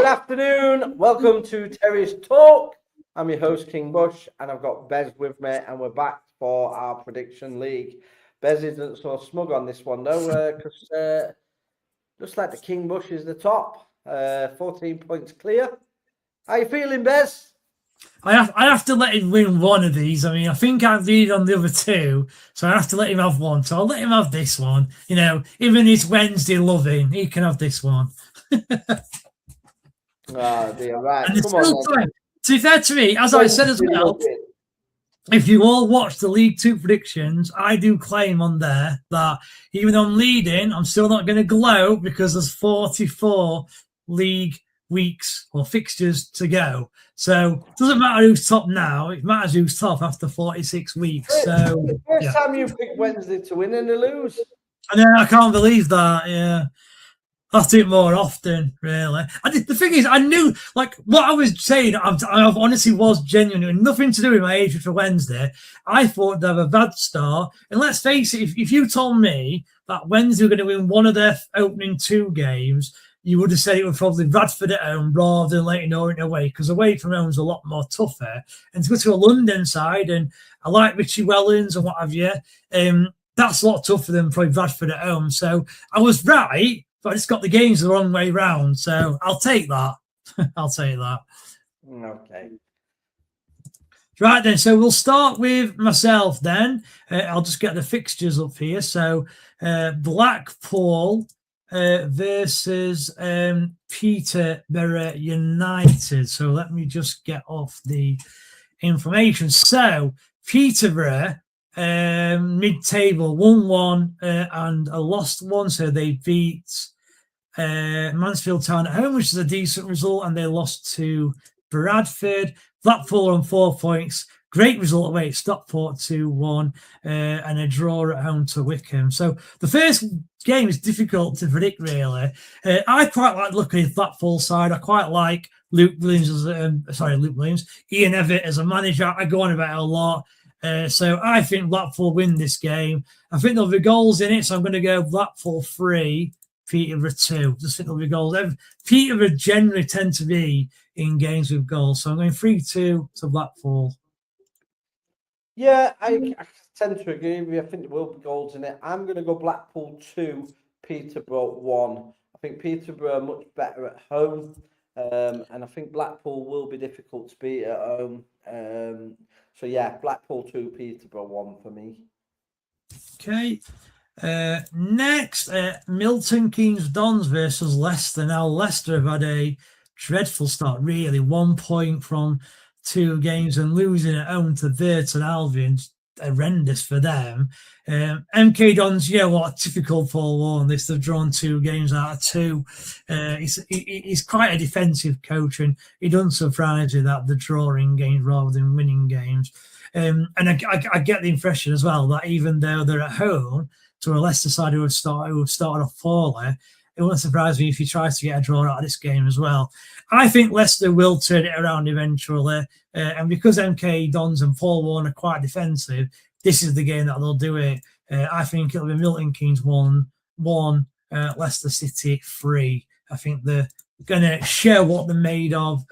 Good afternoon. Welcome to Terrace Talk. I'm your host, King Bush, and I've got Bez with me, and we're back for our prediction league. Bez isn't so smug on this one, though, because looks like the King Bush is the top. 14 points clear. How you feeling, Bez? I have to let him win one of these. I mean, I think I lead on the other two, so I have to let him have one. So I'll let him have this one. You know, even his Wednesday loving, he can have this one. Oh, dear, right. And Come on, time. To be fair to me, as I said as well, if you all watch the League Two predictions, I do claim on there that even though I'm leading, I'm still not going to gloat because there's 44 league weeks or fixtures to go. So it doesn't matter who's top now, it matters who's top after 46 weeks. So the first time you picked Wednesday to win and to lose. And then I can't believe that, yeah. I have to do it more often, really. The thing is, I knew, like, what I was saying, I honestly was genuine, nothing to do with my age for Wednesday. I thought they'd have a bad start. And let's face it, if you told me that Wednesday were going to win one of their opening two games, you would have said it was probably Bradford at home rather than Leyton Orient away, because away from home is a lot more tougher. And to go to a London side, and I like Richie Wellens and what have you, that's a lot tougher than probably Bradford at home. So I was right, but I just got the games the wrong way round. So I'll take that. I'll take that. Okay. Right then, so we'll start with myself then. I'll just get the fixtures up here. So Blackpool versus Peterborough United. So let me just get off the information. So Peterborough, mid-table, 1-1 and a lost one. So they beat Mansfield Town at home, which is a decent result, and they lost to Bradford. Blackpool on 4 points. Great result away at Stockport 2-1 and a draw at home to Wickham. So the first game is difficult to predict, really. I quite like looking at Blackpool side. I quite like Luke Williams, Ian Evatt as a manager. I go on about it a lot. So I think Blackpool win this game. I think there'll be goals in it, so I'm going to go Blackpool 3, Peterborough 2. Just think there'll be goals. Peterborough generally tend to be in games with goals, so I'm going 3-2 to Blackpool. Yeah, I tend to agree with you. I think there will be goals in it. I'm going to go Blackpool 2, Peterborough 1. I think Peterborough are much better at home, and I think Blackpool will be difficult to beat at home. So yeah, Blackpool 2, Peterborough 1 for me. Okay. Next, Milton Keynes Dons versus Leicester. Now, Leicester have had a dreadful start, really. 1 point from 2 games and losing at home to Burton Albion. Horrendous for them. MK Dons, you know what, typical Paul Warne. They've drawn 2 games out of 2. He's quite a defensive coach, and he doesn't surprise me that they're drawing games rather than winning games. And I get the impression as well that even though they're at home to a Leicester side who have started off poorly, it wouldn't surprise me if he tries to get a draw out of this game as well. I think Leicester will turn it around eventually. And because MK Dons and Paul Warne are quite defensive, this is the game that they'll do it. I think it'll be Milton Keynes 1, Leicester City 3. I think they're going to show what they're made of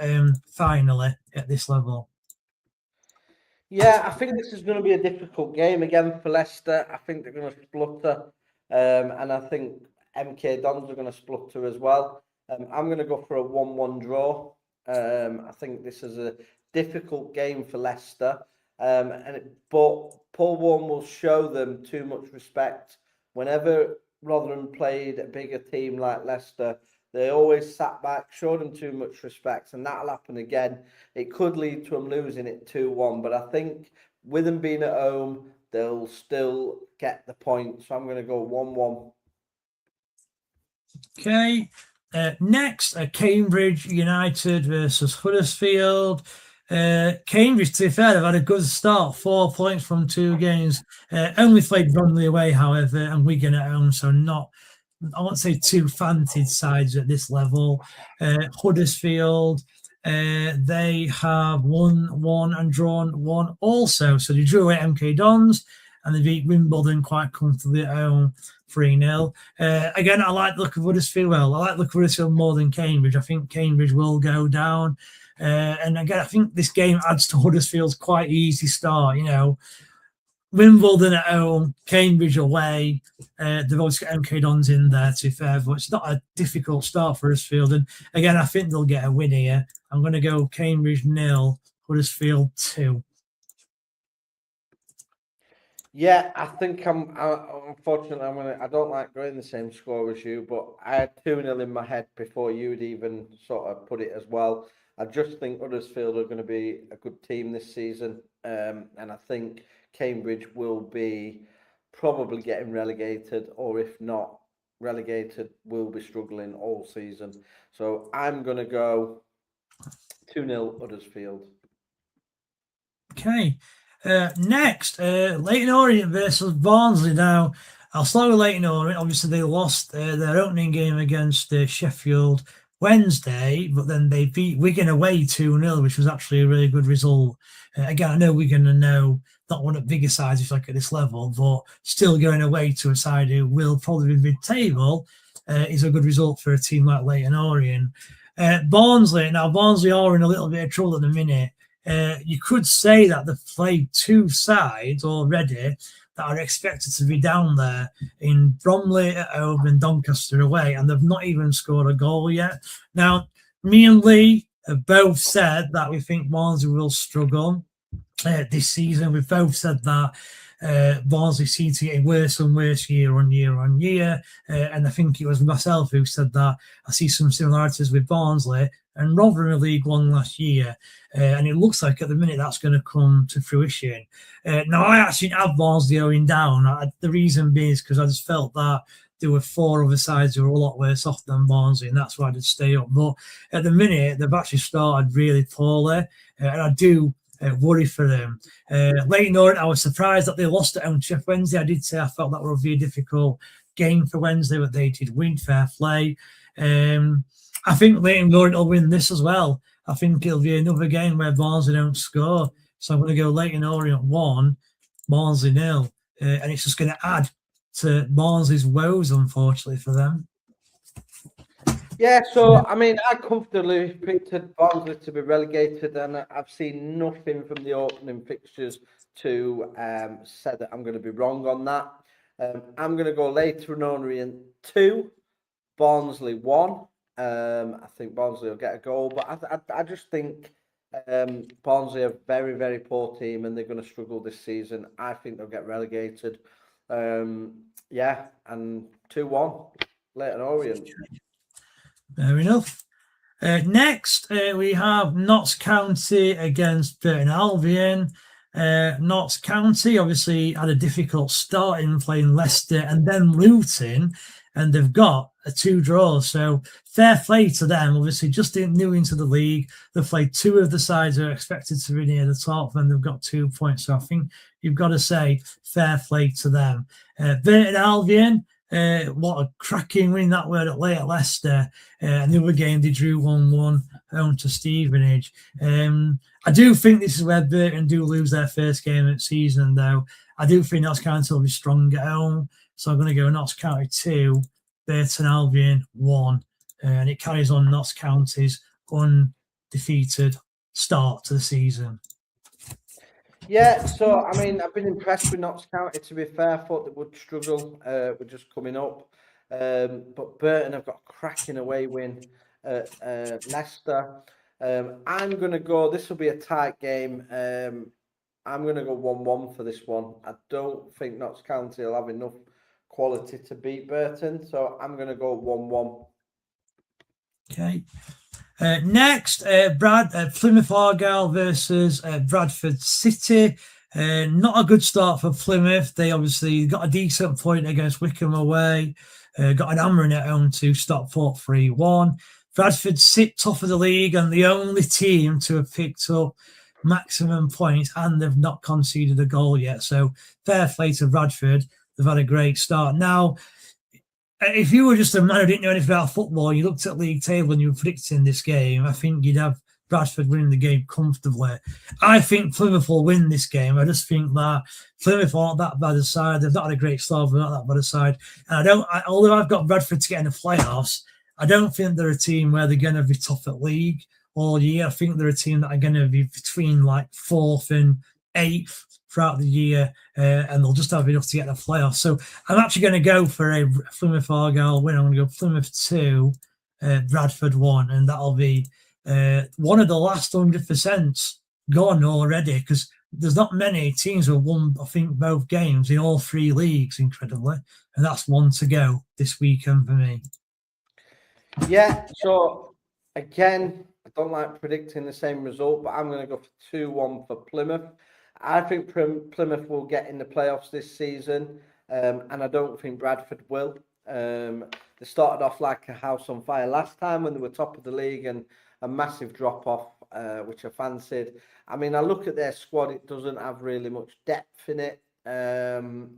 finally at this level. Yeah, I think this is going to be a difficult game again for Leicester. I think they're going to splutter. And I think MK Dons are going to splutter as well. I'm going to go for a 1-1 draw. I think this is a difficult game for Leicester. But Paul Warne will show them too much respect. Whenever Rotherham played a bigger team like Leicester, they always sat back, showed them too much respect, and that'll happen again. It could lead to them losing it 2-1, but I think with them being at home, they'll still get the point. So I'm going to go 1-1. Okay. Next, Cambridge United versus Huddersfield. Cambridge, to be fair, have had a good start. 4 points from 2 games. Only played Bromley away, however, and Wigan at home, so not, I won't say 2 fancied sides at this level. Huddersfield, they have won 1 and drawn 1 also. So they drew away MK Dons and they beat Wimbledon quite comfortably at home 3-0. Again, I like the look of Huddersfield. Well, I like the look of Huddersfield more than Cambridge. I think Cambridge will go down. And again, I think this game adds to Huddersfield's quite easy start. Wimbledon at home, Cambridge away. They've obviously got MK Dons in there, to be fair, but it's not a difficult start for Huddersfield. And again, I think they'll get a win here. I'm going to go Cambridge 0, Huddersfield 2. Yeah, I think unfortunately, I don't like going the same score as you, but I had 2-0 in my head before you'd even sort of put it as well. I just think Huddersfield are going to be a good team this season, and I think Cambridge will be probably getting relegated, or if not relegated, will be struggling all season. So I'm going to go 2-0 Huddersfield. Okay. Next, Leyton Orient versus Barnsley. Now, I'll start with Leyton Orient. Obviously, they lost their opening game against Sheffield Wednesday, but then they beat Wigan away 2-0, which was actually a really good result. Again, I know Wigan are not one of the bigger sides if you look at this level, but still going away to a side who will probably be mid-table is a good result for a team like Leyton Orient. Barnsley are in a little bit of trouble at the minute. You could say that they've played two sides already that are expected to be down there in Bromley at home and Doncaster away, and they've not even scored a goal yet. Now, me and Lee have both said that we think Barnsley will struggle this season. We've both said that Barnsley seem to get worse and worse year on year. And I think it was myself who said that I see some similarities with Barnsley and Rotherham in League One last year. And it looks like at the minute that's going to come to fruition. Now, I actually have Barnsley going down. The reason being is because I just felt that there were four other sides who were a lot worse off than Barnsley, and that's why I did stay up. But at the minute, they've actually started really poorly, and I do worry for them. Leyton Orient, I was surprised that they lost at home to Sheffield Wednesday. I did say I felt that would be a difficult game for Wednesday, but they did win, fair play. I think Leyton Orient will win this as well. I think it'll be another game where Barnsley don't score. So I'm going to go Leyton Orient 1, Barnsley 0. And it's just going to add to Barnsley's woes, unfortunately, for them. Yeah, so, I mean, I comfortably picked Barnsley to be relegated, and I've seen nothing from the opening fixtures to say that I'm going to be wrong on that. I'm going to go Leyton Orient 2, Barnsley 1. I think Barnsley will get a goal, but I just think Barnsley are a very, very poor team, and they're going to struggle this season. I think they'll get relegated. Yeah, and 2-1, Leyton Orient. Fair enough. Next, we have Notts County against Burton Albion. Notts County obviously had a difficult start in playing Leicester and then Luton, and they've got 2 draws. So fair play to them. Obviously, just new into the league. They've played 2 of the sides who are expected to be near the top, and they've got 2 points. So I think you've got to say fair play to them. Burton Albion, what a cracking win that were at Leicester. And the other game, they drew 1-1 home to Stevenage. I do think this is where Burton do lose their first game of the season, though. I do think Notts County will be strong at home. So I'm going to go Notts County 2, Burton Albion 1. And it carries on Notts County's undefeated start to the season. Yeah, so, I mean, I've been impressed with Notts County, to be fair. I thought they would struggle with just coming up. But Burton have got a cracking away win at Leicester. I'm going to go, this will be a tight game. I'm going to go 1-1 for this one. I don't think Notts County will have enough quality to beat Burton, so I'm going to go 1-1. Okay. Next, Plymouth Argyle versus Bradford City. Not a good start for Plymouth. They obviously got a decent point against Wycombe away. Got an hammering at home to Stockport 3-1. Bradford sit top of the league and the only team to have picked up maximum points, and they've not conceded a goal yet. So fair play to Bradford. They've had a great start. Now, if you were just a man who didn't know anything about football, you looked at league table and you were predicting this game, I think you'd have Bradford winning the game comfortably. I think Plymouth will win this game. I just think that Plymouth aren't that bad a side. They've not had a great start, but they're not that bad a side. And although I've got Bradford to get in the playoffs, I don't think they're a team where they're going to be top at league all year. I think they're a team that are going to be between like 4th and 8th throughout the year, and they'll just have enough to get the playoffs. So I'm actually going to go for a Plymouth Argyle win. I'm going to go Plymouth 2, Bradford 1, and that'll be one of the last 100% gone already, because there's not many teams who have won, I think, both games in all 3 leagues, incredibly, and that's one to go this weekend for me. Yeah, so again, I don't like predicting the same result, but I'm going to go for 2-1 for Plymouth. I think Plymouth will get in the playoffs this season, and I don't think Bradford will. They started off like a house on fire last time when they were top of the league, and a massive drop-off, which I fancied. I mean, I look at their squad, it doesn't have really much depth in it, and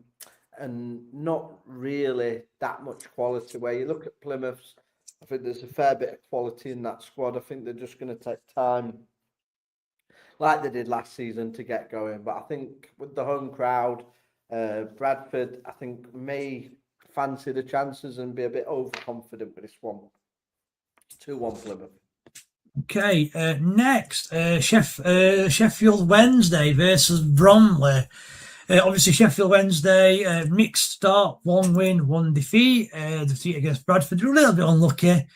not really that much quality. Where you look at Plymouth's, I think there's a fair bit of quality in that squad. I think they're just going to take time, like they did last season, to get going. But I think with the home crowd, Bradford, I think, may fancy the chances and be a bit overconfident with this one. 2-1 Plymouth. Okay, next, Sheffield Wednesday versus Bromley. Obviously, Sheffield Wednesday, mixed start, 1 win, 1 defeat. Defeat against Bradford, they're a little bit unlucky.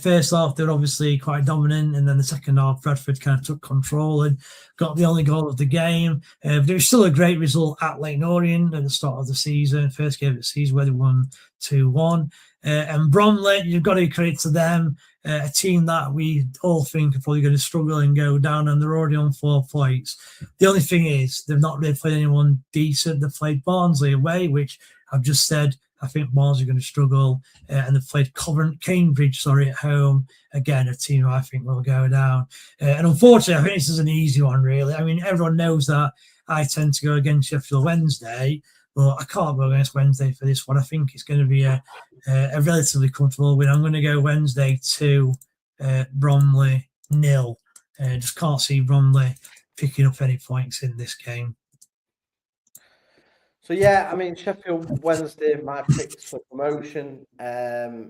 First half, they're obviously quite dominant, and then the second half, Bradford kind of took control and got the only goal of the game. But it was still a great result at Leyton Orient at the start of the season, first game of the season, where they won 2-1. And Bromley, you've got to give credit to them, a team that we all think are probably going to struggle and go down, and they're already on 4 points. The only thing is, they've not really played anyone decent. They've played Barnsley away, which I've just said, I think Barnsley are going to struggle, and they've played Cambridge at home. Again, a team I think will go down. And unfortunately, I think this is an easy one, really. I mean, everyone knows that I tend to go against Sheffield Wednesday, but I can't go against Wednesday for this one. I think it's going to be a relatively comfortable win. I'm going to go Wednesday 2, Bromley 0. Just can't see Bromley picking up any points in this game. So yeah, I mean, Sheffield Wednesday, my picks for promotion. They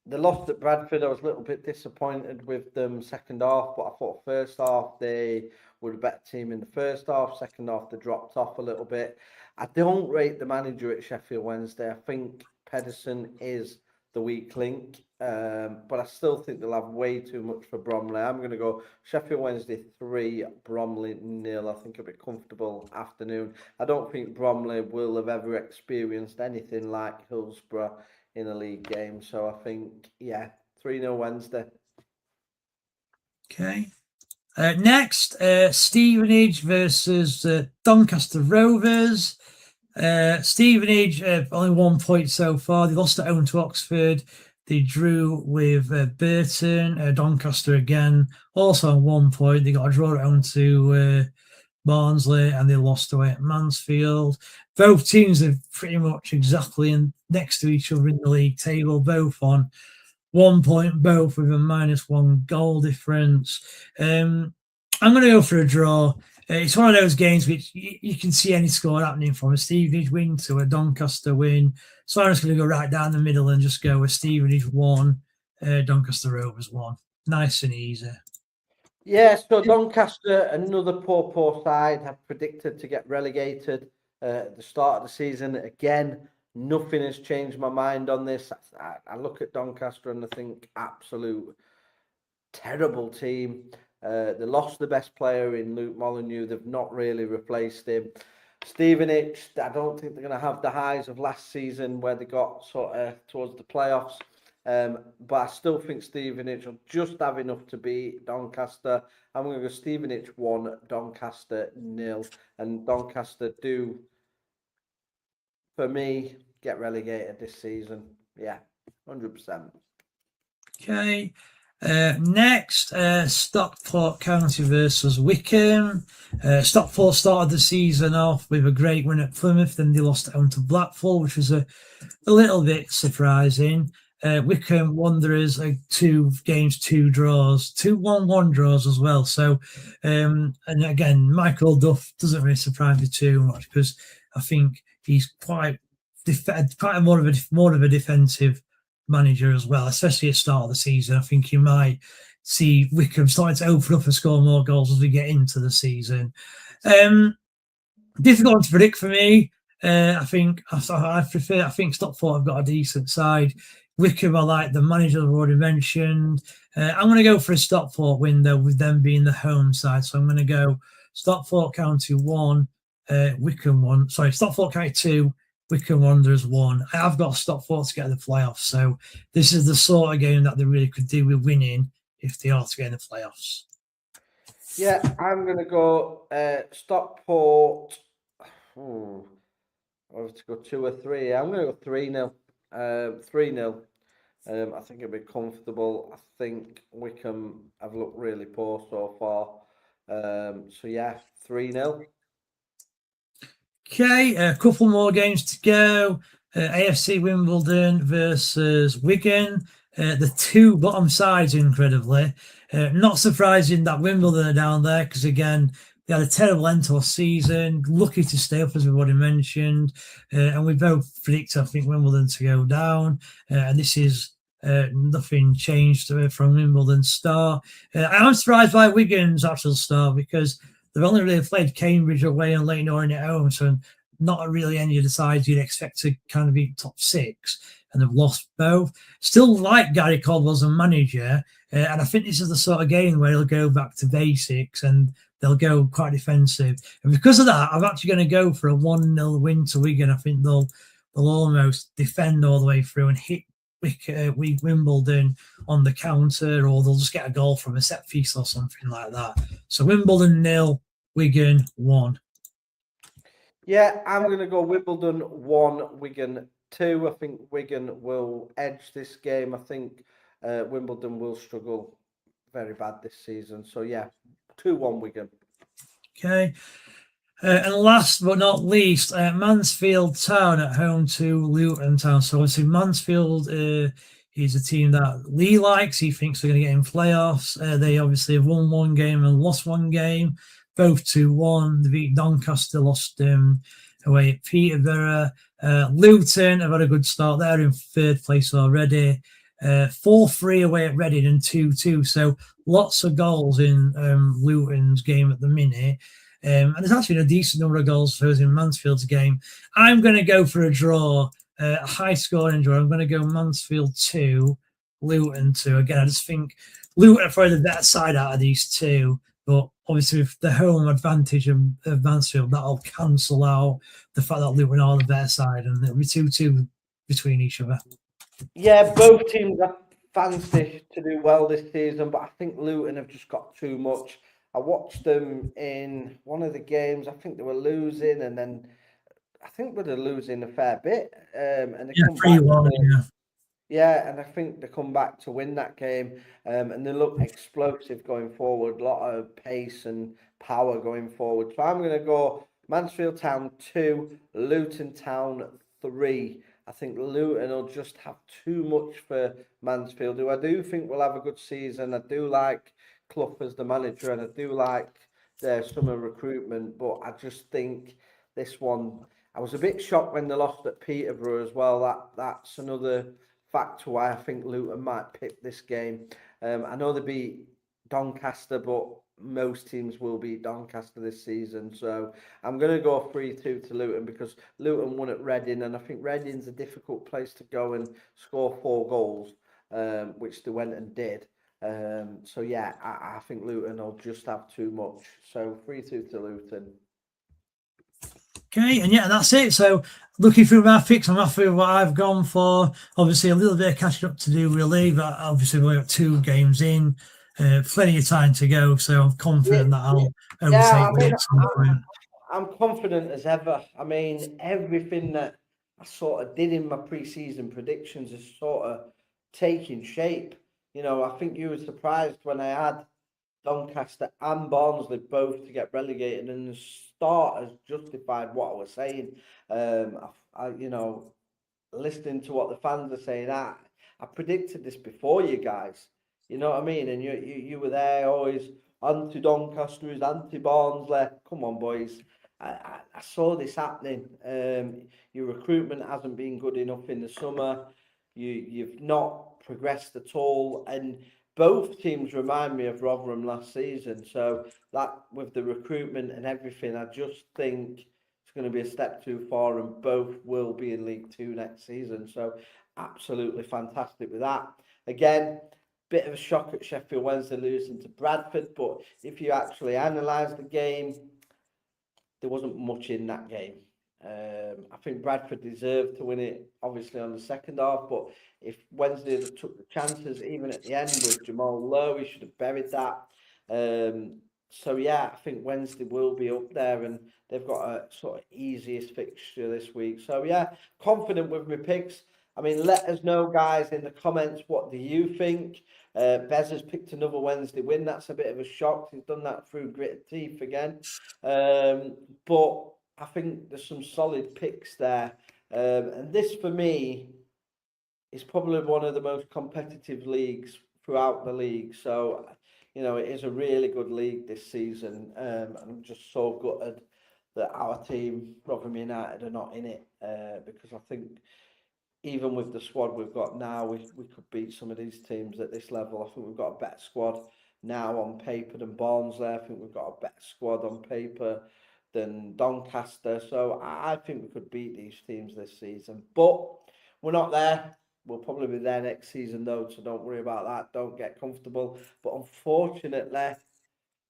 lost at Bradford. I was a little bit disappointed with them second half, but I thought first half they were a better team in the first half. Second half they dropped off a little bit. I don't rate the manager at Sheffield Wednesday. I think Pedersen is the weak link, but I still think they'll have way too much for Bromley. I'm going to go Sheffield Wednesday 3, Bromley 0. I think it'll be a comfortable afternoon. I don't think Bromley will have ever experienced anything like Hillsborough in a league game. So I think, 3-0 Wednesday. Okay. Next, Stevenage versus Doncaster Rovers. Stevenage, only 1 point so far. They lost at home to Oxford. They drew with Burton. Doncaster again, also on 1 point. They got a draw at home to Barnsley, and they lost away at Mansfield. Both teams are pretty much exactly next to each other in the league table, both on 1 point, both with a -1 goal difference. I'm going to go for a draw. It's one of those games which you can see any score happening from a Stevenage win to a Doncaster win. So I'm just going to go right down the middle and just go with Stevenage 1, Doncaster Rovers 1. Nice and easy. Yeah, so Doncaster, another poor side, have predicted to get relegated at the start of the season. Again, nothing has changed my mind on this. I look at Doncaster and I think absolute terrible team. They lost the best player in Luke Molyneux. They've not really replaced him. Stevenage, I don't think they're going to have the highs of last season where they got sort of towards the playoffs. But I still think Stevenage will just have enough to beat Doncaster. I'm going to go Stevenage 1, Doncaster 0. And Doncaster do, for me, get relegated this season. Yeah, 100%. Okay. Next, Stockport County versus Wickham. Stockport started the season off with a great win at Plymouth, then they lost at home to Blackpool, which was a little bit surprising. Wickham Wanderers, 2 games, 2 draws, 2 1-1 draws as well. So, and again, Michael Duff doesn't really surprise me too much because I think he's quite more of a defensive manager as well, especially at the start of the season. I think you might see Wickham starting to open up and score more goals as we get into the season. Difficult to predict for me. I think Stockport have got a decent side. Wickham, I like the manager I've already mentioned. I'm going to go for a Stockport win, though, with them being the home side. So I'm going to go Stockport County 1, Wickham 1. Sorry, Stockport County 2, Wickham Wanderers 1. I have got Stockport to get the playoffs. So this is the sort of game that they really could do with winning if they are to get in the playoffs. Yeah, I'm going to go Stockport. I have to go 2 or 3. I'm going to go 3-0. 3-0. I think it'll be comfortable. I think Wickham have looked really poor so far. So yeah, 3-0. Okay, a couple more games to go. AFC Wimbledon versus Wigan. The 2 bottom sides, incredibly. Not surprising that Wimbledon are down there because, again, they had a terrible end to our season. Lucky to stay up, as we've already mentioned. And we both predict, I think, Wimbledon to go down. And this is nothing changed from Wimbledon's start. I'm surprised by Wigan's actual start because they've only really played Cambridge away and Leyton Orient at home. So not really any of the sides you'd expect to kind of be top 6. And they've lost both. Still like Gary Caldwell as a manager. And I think this is the sort of game where he'll go back to basics and they'll go quite defensive. And because of that, I'm actually going to go for a 1-0 win to Wigan. I think they'll almost defend all the way through and hit Wimbledon on the counter, or they'll just get a goal from a set piece or something like that. So Wimbledon 0, Wigan 1. Yeah, I'm going to go Wimbledon 1, Wigan 2. I think Wigan will edge this game. I think Wimbledon will struggle very bad this season. So yeah, 2-1 Wigan. Okay. And last but not least, Mansfield Town at home to Luton Town. So obviously Mansfield is a team that Lee likes. He thinks they're going to get in playoffs. They obviously have won 1 game and lost 1 game, both 2-1. They beat Doncaster, lost away at Peterborough. Luton have had a good start. They're in 3rd place already. 4-3 away at Reading and 2-2. So lots of goals in Luton's game at the minute. And there's actually a decent number of goals for us in Mansfield's game. I'm going to go for a draw, a high-scoring draw. I'm going to go Mansfield 2, Luton 2. Again, I just think Luton are probably the better side out of these 2. But obviously, with the home advantage of Mansfield, that'll cancel out the fact that Luton are the better side. And it'll be 2-2 between each other. Yeah, both teams have fancy to do well this season, but I think Luton have just got too much. I watched them in one of the games. I think they were losing, and then I think they're losing a fair bit. And they come back. Yeah, and I think they come back to win that game. And they look explosive going forward. A lot of pace and power going forward. So I'm going to go Mansfield Town 2, Luton Town 3. I think Luton will just have too much for Mansfield, who I do think will have a good season. I do like Clough as the manager, and I do like their summer recruitment, but I just think this one, I was a bit shocked when they lost at Peterborough as well. That's another factor why I think Luton might pick this game. I know they beat Doncaster, but most teams will beat Doncaster this season. So I'm going to go 3-2 to Luton because Luton won at Reading, and I think Reading's a difficult place to go and score 4 goals, which they went and did. So yeah, I think Luton will just have too much. So 3-2 to Luton. Okay, and yeah, that's it. So looking through my picks, I'm happy with what I've gone for. Obviously, a little bit of catching up to do, really, but obviously we've got 2 games in, plenty of time to go. So I'm confident that I'll overtake at some point. I'm confident as ever. I mean, everything that I sort of did in my pre-season predictions is sort of taking shape. You know, I think you were surprised when I had Doncaster and Barnsley both to get relegated, and the start has justified what I was saying. You know, listening to what the fans are saying, I predicted this before you guys. You know what I mean? And you were there always anti-Doncaster is anti-Barnsley. Come on, boys. I saw this happening. Your recruitment hasn't been good enough in the summer. You've not progressed at all, and both teams remind me of Rotherham last season. So that with the recruitment and everything, I just think it's going to be a step too far, and both will be in League Two next season. So absolutely fantastic with that. Again, bit of a shock at Sheffield Wednesday losing to Bradford, but if you actually analyse the game, there wasn't much in that game. I think Bradford deserved to win it, obviously, on the second half, but if Wednesday took the chances, even at the end with Jamal Lowe, he should have buried that. So, yeah, I think Wednesday will be up there, and they've got a sort of easiest fixture this week. So, yeah, confident with my picks. I mean, let us know, guys, in the comments, what do you think? Bez has picked another Wednesday win. That's a bit of a shock. He's done that through gritted teeth again. But I think there's some solid picks there. And this, for me, is probably one of the most competitive leagues throughout the league. So, you know, it is a really good league this season. I'm just so gutted that our team, Rotherham United, are not in it, because I think even with the squad we've got now, we could beat some of these teams at this level. I think we've got a better squad now on paper than Barnsley. I think we've got a better squad on paper than Doncaster. So I think we could beat these teams this season. But we're not there. We'll probably be there next season, though, so don't worry about that. Don't get comfortable. But unfortunately,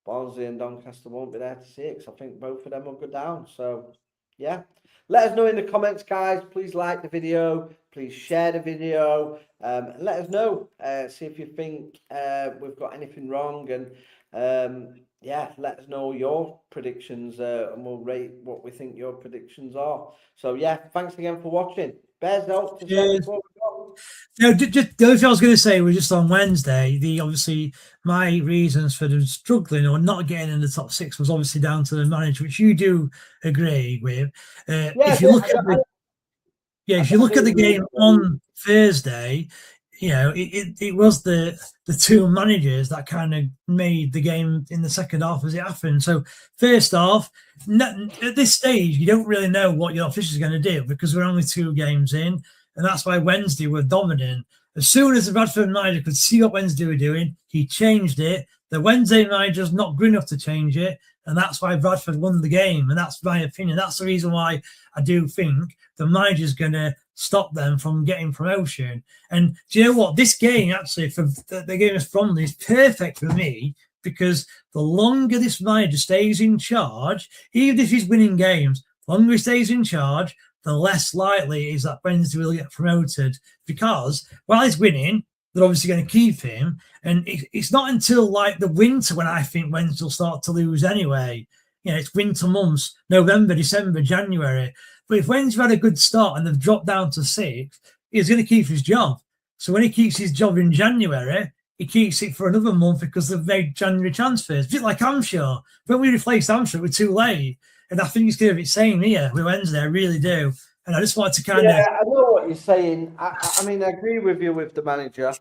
Barnsley and Doncaster won't be there to see it, because I think both of them will go down. So, yeah. Let us know in the comments, guys. Please like the video. Please share the video. Let us know. See if you think we've got anything wrong. And yeah, let us know your predictions, and we'll rate what we think your predictions are. So, yeah, thanks again for watching. Bez, out to say before we go. No, just the other thing I was going to say was just on Wednesday. Obviously my reasons for them struggling or not getting in the top six was obviously down to the manager, which you do agree with. If you look at the game on Thursday, you know, it was the two managers that kind of made the game in the second half as it happened. So first half, at this stage, you don't really know what your officials are going to do because we're only 2 games in. And that's why Wednesday were dominant. As soon as the Bradford manager could see what Wednesday were doing, he changed it. The Wednesday manager's not good enough to change it. And that's why Bradford won the game. And that's my opinion. That's the reason why I do think the manager's going to stop them from getting promotion. And do you know what? This game, actually, for the game is Bromley, is perfect for me because the longer this manager stays in charge, even if he's winning games, the longer he stays in charge, the less likely is that Wednesday will get promoted, because while he's winning, they're obviously going to keep him. And it's not until like the winter when I think Wednesday will start to lose anyway. You know, it's winter months, November, December, January. But if Wednesday had a good start and they've dropped down to 6th, he's going to keep his job. So when he keeps his job in January, he keeps it for another month because they've made January transfers. A bit like Hampshire. When we replaced Hampshire, we're too late. And I think it's going to be the same here with Wednesday. I really do. And I just wanted to kind of... Yeah, I know what you're saying. I mean, I agree with you with the manager,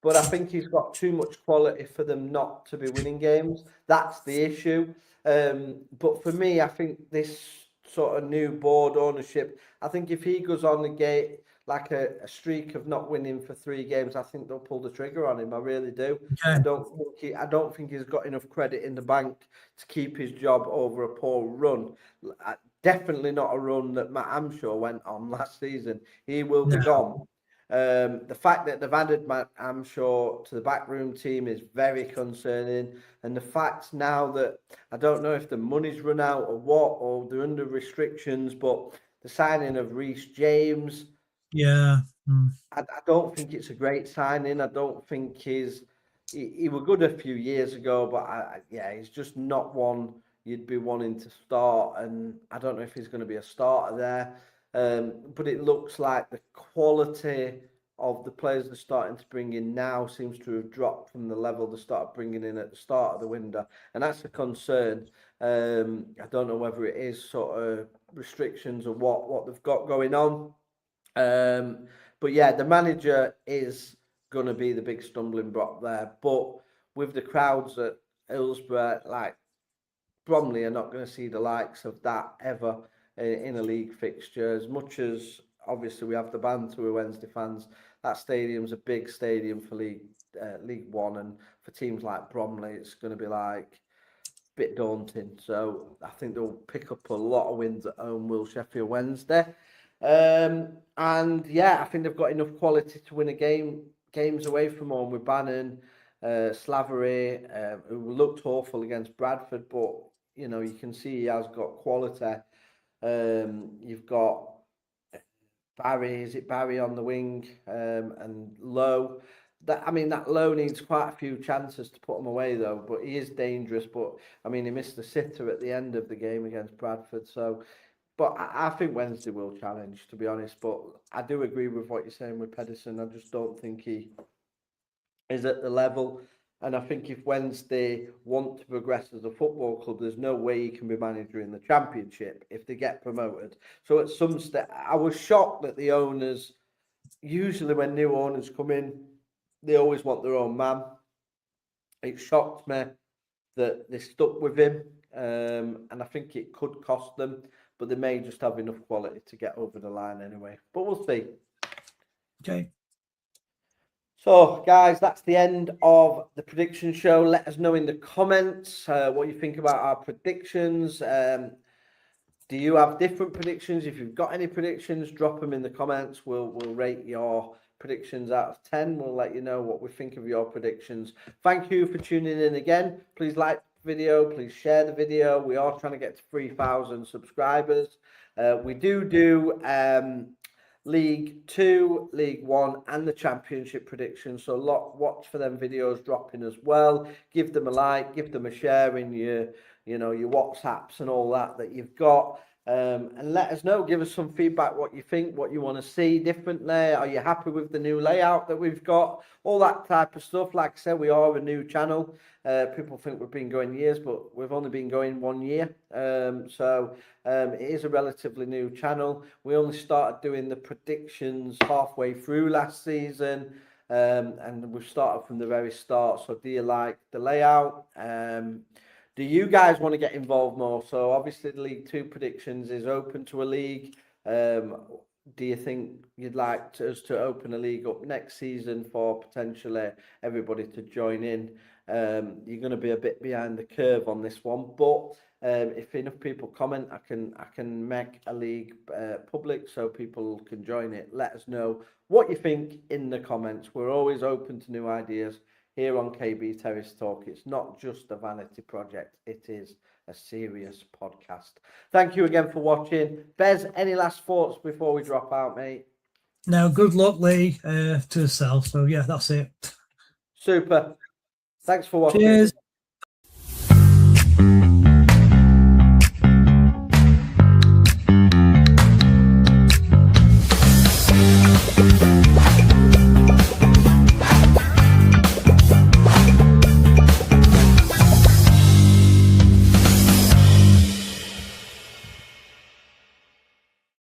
but I think he's got too much quality for them not to be winning games. That's the issue. But for me, I think this sort of new board ownership, I think if he goes on the gate like a streak of not winning for 3 games, I think they'll pull the trigger on him. I really do. Okay. I don't think he's got enough credit in the bank to keep his job over a poor run. Definitely not a run that Matt Amshaw went on last season. He will be gone. The fact that they've added Matt Amshaw to the backroom team is very concerning. And the fact now that I don't know if the money's run out or what, or they're under restrictions, but the signing of Reece James, I don't think it's a great signing. I don't think he was good a few years ago, but he's just not one you'd be wanting to start. And I don't know if he's going to be a starter there. But it looks like the quality of the players they're starting to bring in now seems to have dropped from the level they started bringing in at the start of the window. And that's a concern. I don't know whether it is sort of restrictions or what they've got going on. But yeah, the manager is going to be the big stumbling block there. But with the crowds at Hillsborough, like Bromley are not going to see the likes of that ever in a league fixture. As much as obviously we have the band to Wednesday fans, that stadium's a big stadium for League One, and for teams like Bromley, it's going to be like a bit daunting. So I think they'll pick up a lot of wins at home, will Sheffield Wednesday. And yeah, I think they've got enough quality to win games away from home with Bannon, Slavery, who looked awful against Bradford, but you know, you can see he has got quality. You've got Barry on the wing, and Lowe. That Lowe needs quite a few chances to put him away though, but he is dangerous. But I mean, he missed the sitter at the end of the game against Bradford. So, but I think Wednesday will challenge, to be honest. But I do agree with what you're saying with Pedersen. I just don't think he is at the level. And I think if Wednesday want to progress as a football club, there's no way he can be manager in the Championship if they get promoted. So at some stage, I was shocked that the owners, usually when new owners come in, they always want their own man. It shocked me that they stuck with him, and I think it could cost them, but they may just have enough quality to get over the line anyway. But we'll see. Okay. So, guys, that's the end of the prediction show. Let us know in the comments what you think about our predictions. Do you have different predictions? If you've got any predictions, drop them in the comments. We'll rate your predictions out of 10. We'll let you know what we think of your predictions. Thank you for tuning in again. Please like the video. Please share the video. We are trying to get to 3,000 subscribers. We do League 2, League 1 and the Championship predictions, so watch for them videos dropping as well. Give them a like, give them a share in your WhatsApps and all that you've got, and let us know. Give us some feedback, what you think, what you want to see differently. Are you happy with the new layout that we've got? All that type of stuff. Like I said, we are a new channel. People think we've been going years, but we've only been going 1 year. So it is a relatively new channel. We only started doing the predictions halfway through last season, and we've started from the very start. So do you like the layout? Do you guys want to get involved more? So obviously the League 2 predictions is open to a league. Do you think you'd like us to open a league up next season for potentially everybody to join in? You're going to be a bit behind the curve on this one, but if enough people comment, I can make a league public so people can join it. Let us know what you think in the comments. We're always open to new ideas here on KB Terrace Talk. It's not just a vanity project, it is a serious podcast. Thank you again for watching. Bez, any last thoughts before we drop out, mate? No, good luck, Lee, to yourself. So yeah, that's it. Super. Thanks for watching. Cheers.